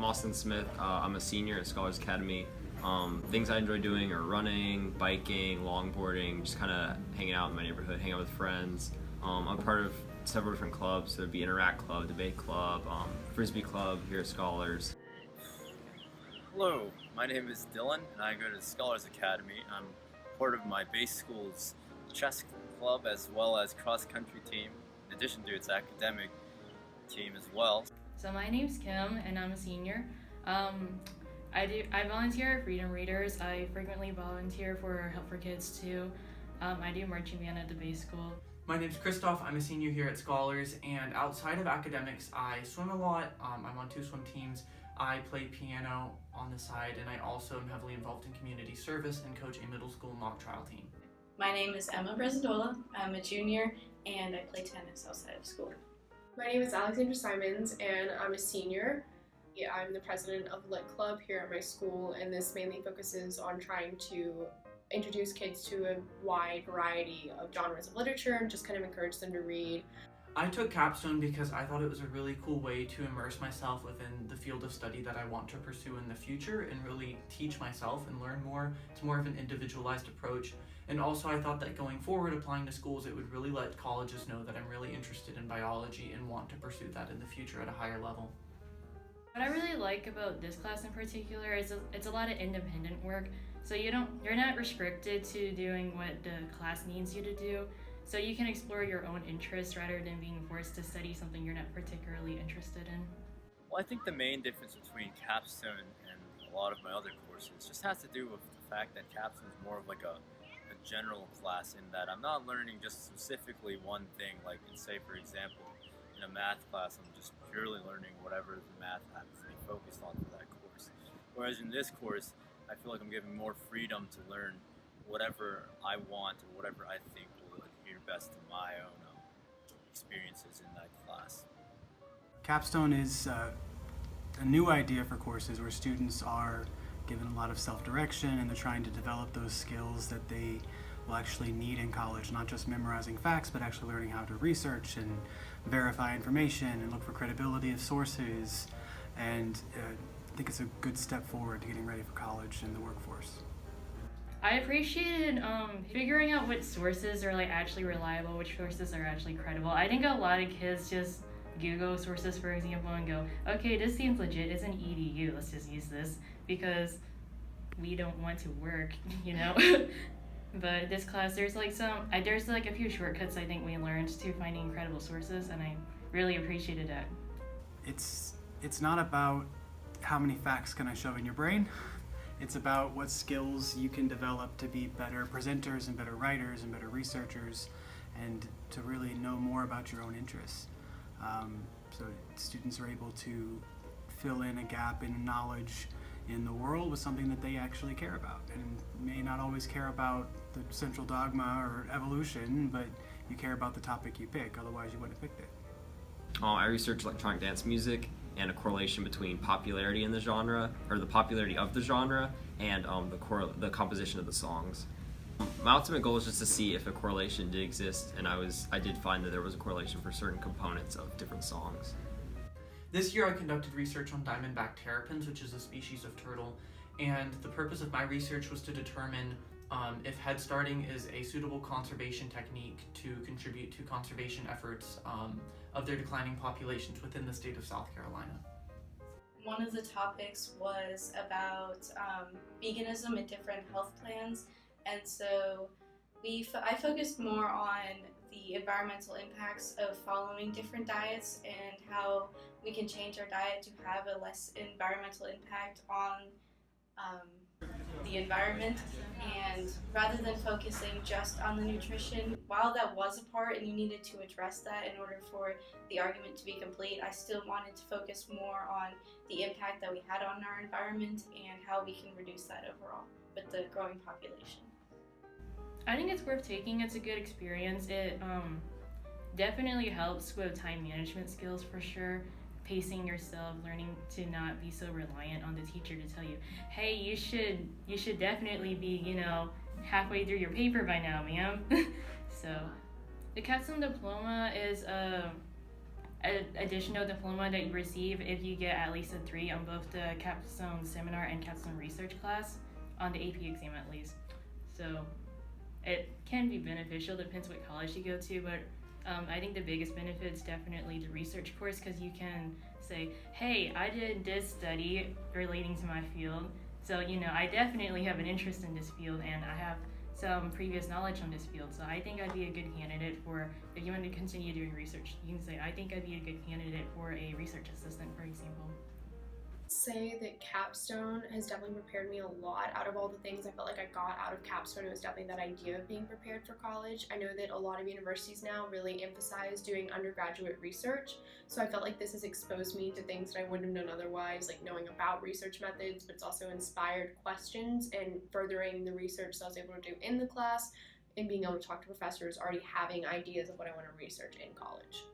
I'm Austin Smith. I'm a senior at Scholars Academy. Things I enjoy doing are running, biking, longboarding, just kind of hanging out in my neighborhood, hanging out with friends. I'm part of several different clubs. There'd be Interact Club, Debate Club, Frisbee Club here at Scholars. Hello, my name is Dylan and I go to Scholars Academy. I'm part of my base school's chess club as well as cross-country team, in addition to its academic team as well. So my name's Kim and I'm a senior. I volunteer at Freedom Readers. I frequently volunteer for Help for Kids too. I do marching band at the base school. My name's Christoph. I'm a senior here at Scholars, and outside of academics, I swim a lot. I'm on 2 swim teams. I play piano on the side, and I also am heavily involved in community service and coach a middle school mock trial team. My name is Emma Brezadola. I'm a junior, and I play tennis outside of school. My name is Alexandra Simons, and I'm a senior. I'm the president of Lit Club here at my school, and this mainly focuses on trying to introduce kids to a wide variety of genres of literature and just kind of encourage them to read. I took Capstone because I thought it was a really cool way to immerse myself within the field of study that I want to pursue in the future and really teach myself and learn more. It's more of an individualized approach. And also I thought that going forward, applying to schools, it would really let colleges know that I'm really interested in biology and want to pursue that in the future at a higher level. What I really like about this class in particular is it's a lot of independent work. So you're not restricted to doing what the class needs you to do. So you can explore your own interests rather than being forced to study something you're not particularly interested in. Well, I think the main difference between Capstone and a lot of my other courses just has to do with the fact that Capstone is more of like a general class, in that I'm not learning just specifically one thing. Like, say for example, in a math class, I'm just purely learning whatever the math happens to be focused on for that course. Whereas in this course, I feel like I'm given more freedom to learn whatever I want or whatever I think will adhere best to my own experiences in that class. Capstone is a new idea for courses where students are given a lot of self-direction and they're trying to develop those skills that they will actually need in college, not just memorizing facts, but actually learning how to research and verify information and look for credibility of sources. And I think it's a good step forward to getting ready for college and the workforce. I appreciated figuring out which sources are actually reliable, which sources are actually credible. I think a lot of kids just Google sources, for example, and go, okay, this seems legit, it's an EDU, let's just use this, because we don't want to work, But this class, there's a few shortcuts I think we learned to finding credible sources, and I really appreciated that. It's not about how many facts can I shove in your brain. It's about what skills you can develop to be better presenters and better writers and better researchers, and to really know more about your own interests. So students are able to fill in a gap in knowledge in the world with something that they actually care about, and may not always care about the central dogma or evolution, but you care about the topic you pick, otherwise you wouldn't have picked it. I research electronic dance music and a correlation between popularity in the genre, or the popularity of the genre, and the composition of the songs. My ultimate goal is just to see if a correlation did exist, and I did find that there was a correlation for certain components of different songs. This year I conducted research on diamondback terrapins, which is a species of turtle, and the purpose of my research was to determine if head starting is a suitable conservation technique to contribute to conservation efforts of their declining populations within the state of South Carolina. One of the topics was about veganism and different health plans, and so I focused more on the environmental impacts of following different diets and how we can change our diet to have a less environmental impact on the environment. And rather than focusing just on the nutrition, while that was a part and you needed to address that in order for the argument to be complete, I still wanted to focus more on the impact that we had on our environment and how we can reduce that overall with the growing population. I think it's worth taking. It's a good experience. It definitely helps with time management skills for sure. Pacing yourself, learning to not be so reliant on the teacher to tell you, hey, you should definitely be, halfway through your paper by now, ma'am. So the Capstone Diploma is an additional diploma that you receive if you get at least a 3 on both the Capstone Seminar and Capstone Research class, on the AP exam at least. So it can be beneficial, depends what college you go to, but I think the biggest benefit is definitely the research course, because you can say, hey, I did this study relating to my field, so I definitely have an interest in this field and I have some previous knowledge on this field, so I think I'd be a good candidate for, if you want to continue doing research, you can say, I think I'd be a good candidate for a research assistant, for example. Say that Capstone has definitely prepared me a lot. Out of all the things I felt like I got out of Capstone, it was definitely that idea of being prepared for college. I know that a lot of universities now really emphasize doing undergraduate research, so I felt like this has exposed me to things that I wouldn't have known otherwise, like knowing about research methods, but it's also inspired questions and furthering the research that I was able to do in the class and being able to talk to professors already having ideas of what I want to research in college.